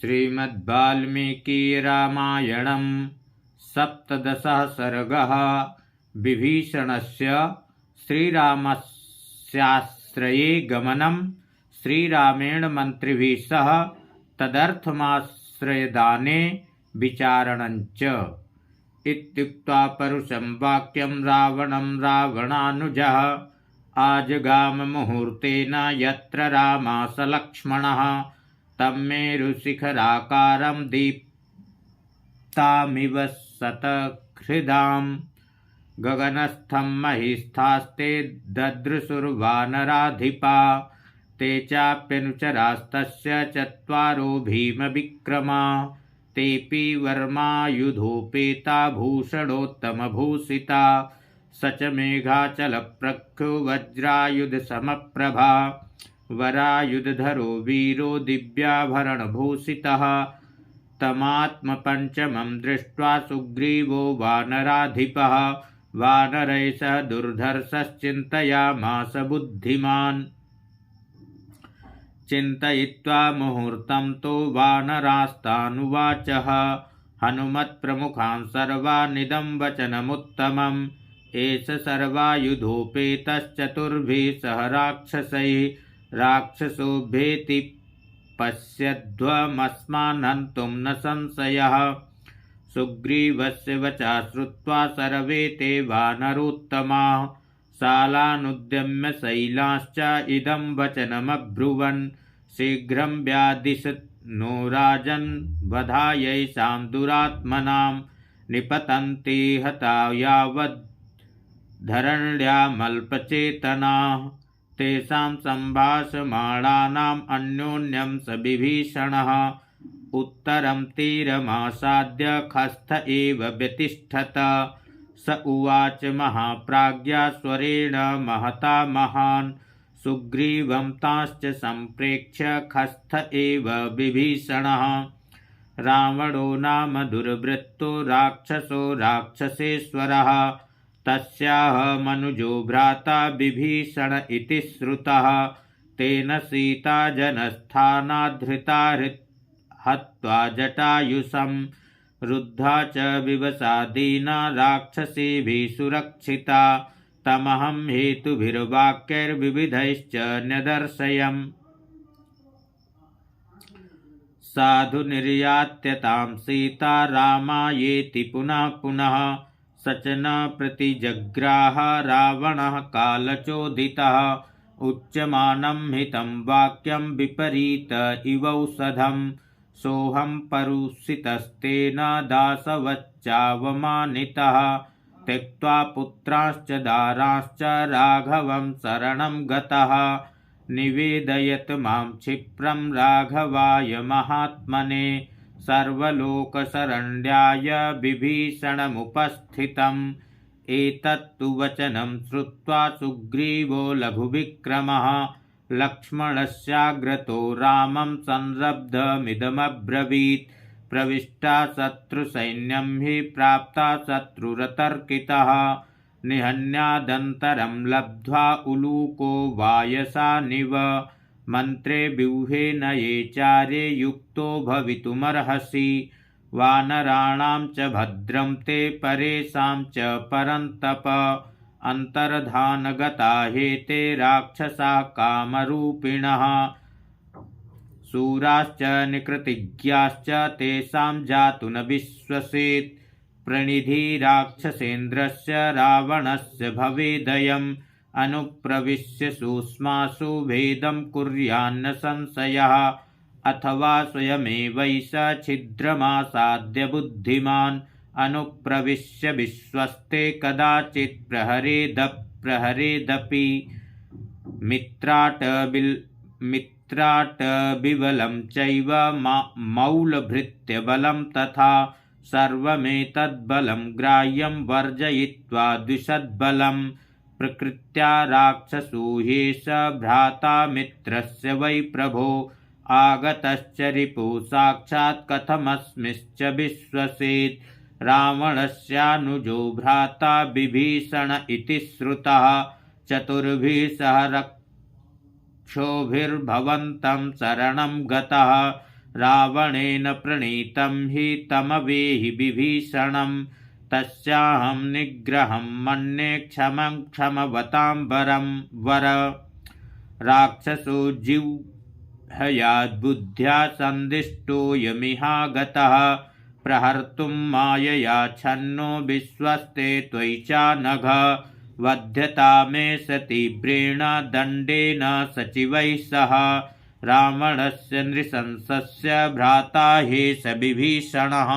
श्रीमद्वाल्मीकि रामायणं सप्तदशः सर्गः। विभीषणस्य श्रीरामस्याश्रये गमनं, श्रीरामेण मन्त्रिभिः सह तदर्थमाश्रयदाने विचारणञ्च। इत्युक्त्वा परुषं वाक्यं रावणं रावणानुजः आजगाम मुहूर्तेन यत्र रामास लक्ष्मणः। तं मेरुशिखराकारं दीप्तामिव शतहृदां गगनस्थं महिस्थास्ते ददृशुर्वानराधिपा। ते चाप्यनुचरास्तस्य चत्वारो भीमविक्रमा। तेऽपि वर्मायुधोपेता भूषणोत्तमभूषिता। स च मेघाचलप्रख्यो वज्रायुधसमप्रभा। वरायुधधरो वीरो दिव्याभरणभूषितः। तमात्मपञ्चमं दृष्ट्वा सुग्रीवो वानराधिपः। वानरैः सह दुर्धर्षश्चिन्तयामास बुद्धिमान्। चिन्तयित्वा मुहूर्तं तो वानरास्तानुवाचः। हनुमत्प्रमुखान् सर्वानिदं वचनमुत्तमम्। एष सर्वायुधोपेतश्चतुर्भिः सह राक्षसैः। राक्षसोभ्येति पश्यध्वमस्मान् हन्तुं न संशयः। सुग्रीवस्य वचः श्रुत्वा सर्वे ते वानरोत्तमाः। शालानुद्यम्य शैलाश्च इदं वचनमब्रुवन्। शीघ्रं व्यादिशत् नो राजन् वधायैषां दुरात्मनां। निपतन्ति हता यावद्धरण्यामल्पचेतनाः। तेषां सम्भाषमाणानाम् अन्योन्यं स विभीषणः। उत्तरं तीरमासाद्य खस्थ एव व्यतिष्ठत। स उवाच महाप्राज्ञा स्वरेण महता महान्। सुग्रीवं तांश्च सम्प्रेक्ष्य खस्थ एव विभीषणः। रावणो नाम दुर्वृत्तो राक्षसो राक्षसेश्वरः। तस्याह मनुजो भ्राता विभीषण इति श्रुतः। तेन सीता जनस्थानाद्धृता हत्वा जटायुषं। रुद्धा च विवशा दीना राक्षसेभिः सुरक्षिता। तमहं हेतुभिर्वाक्यैर्विविधैश्च न्यदर्शयम्। साधु निर्यात्यतां सीता रामायेति पुनः पुनः। स च न प्रतिजग्राह रावणः कालचोदितः। उच्यमानं हितं वाक्यं विपरीत इवौषधम्। सोऽहं परुषितस्तेन दासवच्चावमानितः। त्यक्त्वा पुत्रांश्च दारांश्च राघवं शरणं गतः। निवेदयत मां क्षिप्रं राघवाय महात्मने। सर्वलोकशरण्याय विभीषणमुपस्थितम्। एतत्तु वचनं श्रुत्वा सुग्रीवो लघुविक्रमः। लक्ष्मणस्याग्रतो रामं संरब्धमिदमब्रवीत्। प्रविष्टा शत्रुसैन्यं हि प्राप्ता शत्रुरतर्कितः। निहन्यादन्तरं लब्ध्वा उलूको वायसानिव। मन्त्रे व्यूहेन ये चार्ये युक्तो भवितुमर्हसि। वानराणां च भद्रं ते परेषां च परन्तप। अन्तर्धानगता हेते राक्षसा कामरूपिणः। शूराश्च निकृतिज्ञाश्च तेषां जातु न विश्वसेत्। प्रणिधि राक्षसेन्द्रस्य रावणस्य भवेदयम्। अनुप्रविश्य सूक्ष्मासु भेदं कुर्यान्न संशयः। अथवा स्वयमेवैष छिद्रमासाद्य बुद्धिमान्। अनुप्रविश्य विश्वस्ते कदाचित् प्रहरेदपि। मित्राटविबलं चैव मौलभृत्यबलं तथा। सर्वमेतद्बलं ग्राह्यं वर्जयित्वा द्विषद्बलं। प्रकृत्या राक्षसो ह्येष भ्राता मित्रस्य वै प्रभो। आगतश्च रिपुः साक्षात् कथमस्मिश्च विश्वसेत्। रावणस्यानुजो भ्राता विभीषण इति श्रुतः। चतुर्भिः सह रक्षोभिर्भवन्तं शरणं गतः। रावणेन प्रणीतं हि तमवेहि विभीषणं तस्याहं निग्रहं मन्ये क्षमं क्षमवतां वर राक्षसो जिह्वयाद्बुद्ध्या सन्दिष्टोऽयमिहागतः प्रहर्तुं मायया छन्नो विश्वस्ते त्वयि चानघ वध्यतामे सतीव्रेण दण्डेन सचिवैः सह रावणस्य नृशंसस्य भ्राता ह्येष विभीषणः।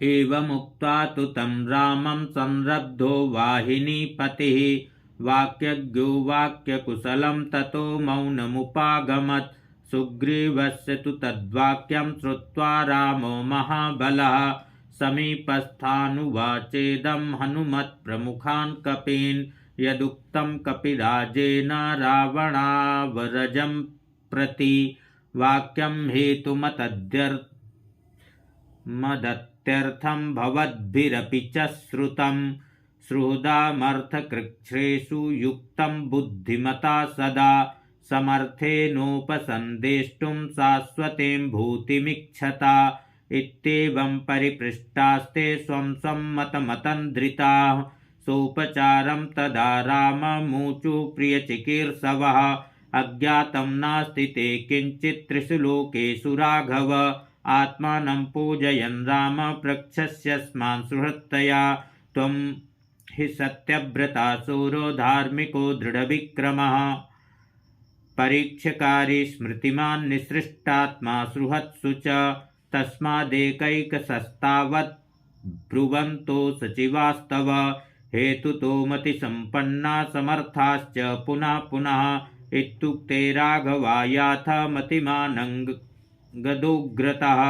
एवमुक्त्वा तु तं रामं संरब्धो वाहिनीपतिः वाक्यज्ञो वाक्यकुशलं ततो मौनमुपागमत् सुग्रीवस्य तु तद्वाक्यं श्रुत्वा रामो महाबलः समीपस्थानुवाचेदं हनुमत्प्रमुखान् कपीन् यदुक्तं कपिराजेन रावणावरजं प्रति वाक्यं हेतुमत्यर्थं भवद्भिरपि च श्रुतं सुहृदामर्थकृच्छ्रेषु युक्तं बुद्धिमता सदा समर्थेनोपसन्देष्टुं शाश्वतीं भूतिमीक्षता इत्येवं परिपृष्टास्ते स्वं मतमतन्द्रिताः सोपचारं तदा राममूचु प्रियचिकीर्षवः अज्ञातं नास्ति ते किञ्चित् त्रिषु लोकेषु राघव आत्मानं पूजयन् राम प्रक्षस्यस्मान् सुहृत्तया त्वं हि सत्यव्रता शूरो धार्मिको दृढविक्रमः परीक्षकारी स्मृतिमान् निसृष्टात्मा सुहृत्सु च तस्मादेकैकशस्तावत् ब्रुवन्तो सचिवास्तव हेतुतो मतिसम्पन्ना समर्थाश्च पुनः पुनः इत्युक्ते राघवायाथ मतिमानङ्गदोग्रतः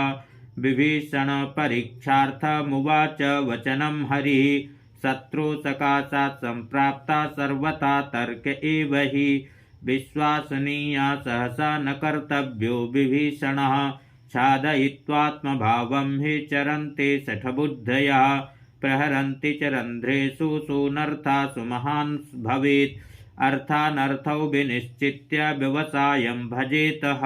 विभीषण परीक्षार्थमुवाच वचनं हरिः शत्रु सकाशात् सम्प्राप्ता सर्वथा तर्क एव हि विश्वासनीया सहसा न कर्तव्यो विभीषणः छादयित्वात्मभावं हि चरन्ते शठबुद्धयः प्रहरन्ति च रन्ध्रेषु सूनर्थासु महान् भवेत् अर्थानर्थौ विनिश्चित्य व्यवसायं भजेतः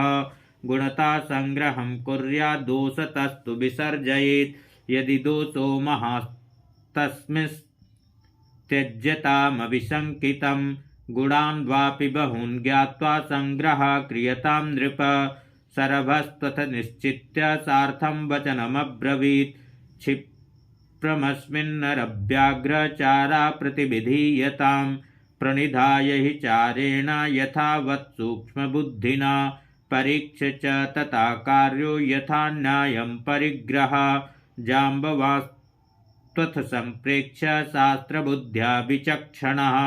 गुणता संग्रहं कुर्यात् दोषतस्तु विसर्जयेत् यदि दोषो महास्तस्मिंस्त्यज्यतामविशङ्कितं गुणान् वापि बहून् ज्ञात्वा संग्रहः क्रियतां नृप सरभस्तथ निश्चित्य सार्थं वचनमब्रवीत् क्षिप्रमस्मिन्नरव्याघ्रचारा प्रतिविधीयतां प्रणिधाय हि चारेण यथावत् सूक्ष्मबुद्धिना परीक्ष्य च तथा कार्यो यथा न्यायं परिग्रह जाम्बवास्त्वथ सम्प्रेक्ष्य शास्त्रबुद्ध्या विचक्षणः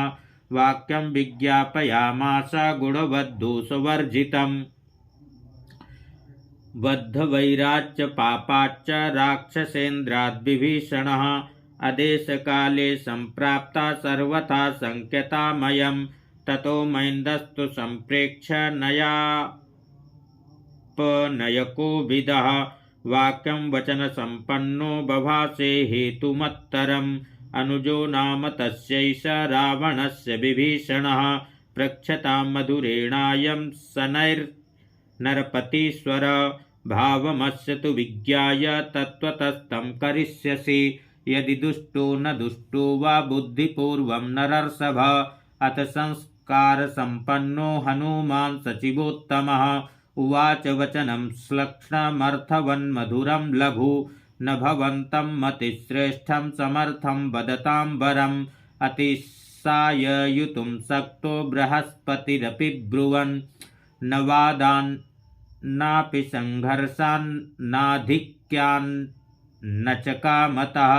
वाक्यं विज्ञापयामास गुणवद्दोषवर्जितम् बद्धवैराच्च पापाच्च राक्षसेन्द्राद्विभीषणः अदेशकाले सम्प्राप्ता सर्वथा संख्यतामयं ततो मैन्दस्तु सम्प्रेक्ष्य नयापनयकोविदः वाक्यं वचनसम्पन्नो बभाषे हेतुमत्तरम् अनुजो नाम तस्यैष रावणस्य विभीषणः प्रक्षतां मधुरेणायं शनैर्नरपतीश्वर भावमस्य तु विज्ञाय तत्त्वतस्तं करिष्यसि यदि दुष्टो न दुष्टो वा बुद्धिपूर्वं नरर्षभ अथ संस्कारसम्पन्नो हनुमान् सचिवोत्तमः उवाच वचनं श्लक्ष्णमर्थवन्मधुरं लघु न भवन्तं मतिश्रेष्ठं समर्थं वदतां वरम् अतिशाययुतुं शक्तो बृहस्पतिरपि ब्रुवन् न वादान्नापि संघर्षान्नाधिक्यान्न च कामतः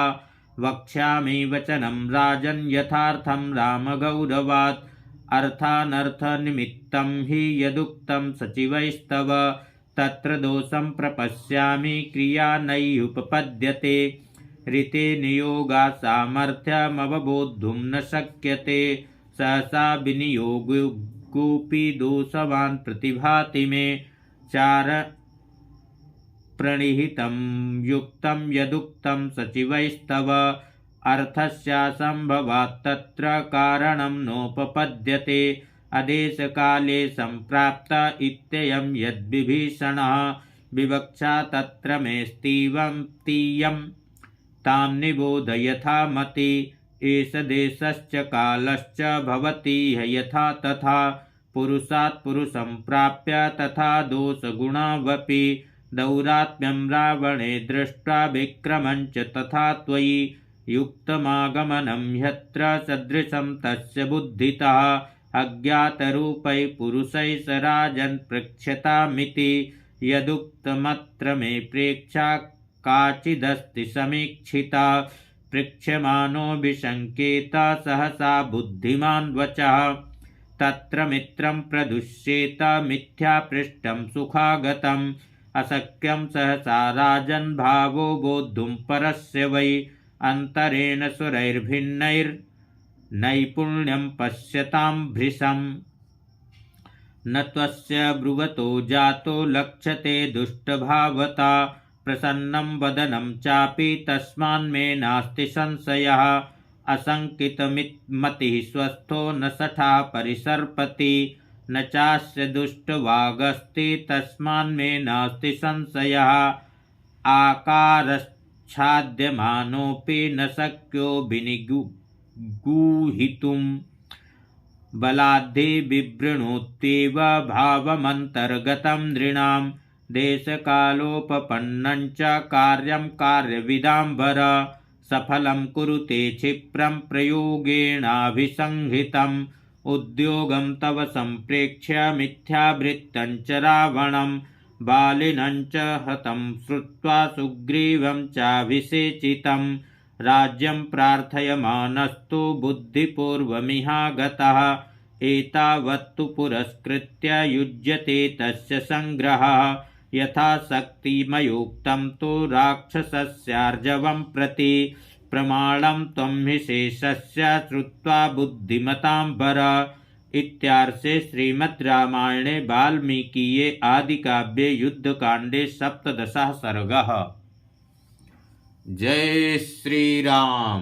वक्ष्यामि वचनं राजन् यथार्थं रामगौरवात् अर्थानर्थनिमित्तं हि यदुक्तं सचिवैस्तव तत्र दोषं प्रपश्यामि क्रिया नैयुपपद्यते ऋते नियोगात् सामर्थ्यमवबोद्धुं न शक्यते सहसा विनियोगोऽपि दोषवान् प्रतिभाति मे चार प्रणिहितं युक्तं यदुक्तं सचिवैस्तव अर्थस्यासंभवात् तत्र कारणं नोपपद्यते अदेशकाले सम्प्राप्त इत्ययं यद्विभीषणः विवक्षा तत्र मेस्तीवं तीयं तां निबोध यथा मति एष देशश्च कालश्च भवति यथा तथा पुरुषात् पुरुषं प्राप्य तथा दोषगुणावपि दौरात्म्यं रावणे दृष्ट्वा विक्रमं च तथा त्वयि युक्तमागमनं ह्यत्र सदृशं तस्य बुद्धितः अज्ञातरूपै पुरुषै स राजन् पृच्छतामिति यदुक्तमत्र मे प्रेक्षा काचिदस्ति समीक्षिता पृच्छमानोऽभिशङ्केत सहसा बुद्धिमान् वचः तत्र मित्रं प्रदुष्येत मिथ्या पृष्टं सुखागतम् अशक्यं सहसा राजन् भावो बोद्धुं परस्य वै अन्तरेण सुरैर्भिन्नैर्नैपुण्यं पश्यतां भृशम् न त्वस्य ब्रुवतो जातो लक्ष्यते दुष्टभावता प्रसन्नं वदनं चापि तस्मान्मे नास्ति संशयः असंकितमतिः स्वस्थो न सठा परिसर्पति न चास्य दुष्टवागस्ति तस्मान्मे नास्ति संशयः आकारश्छाद्यमानोऽपि न शक्यो विनिगूहितुम् बलाद्धि विवृणोत्येव भावमन्तर्गतं नृणां देशकालोपपन्नं च कार्यं कार्यविदाम्बर सफलं कुरुते क्षिप्रं प्रयोगेणाभिसंहितम् उद्योगं तव सम्प्रेक्ष्य मिथ्यावृत्तं च रावणं बालिनं च हतं श्रुत्वा सुग्रीवं चाभिषेचितं राज्यं प्रार्थयमानस्तु बुद्धिपूर्वमिहागतः एतावत्तु पुरस्कृत्य युज्यते तस्य संग्रहः यथा शक्तिमयोक्तं तु राक्षसस्यार्जवं प्रति प्रमाणं त्वं हि शेषस्य श्रुत्वा बुद्धिमतां वर इत्यार्षे श्रीमद् रामायणे वाल्मीकीये आदिकाव्ये युद्धकाण्डे 17 सर्गः। जय श्री राम।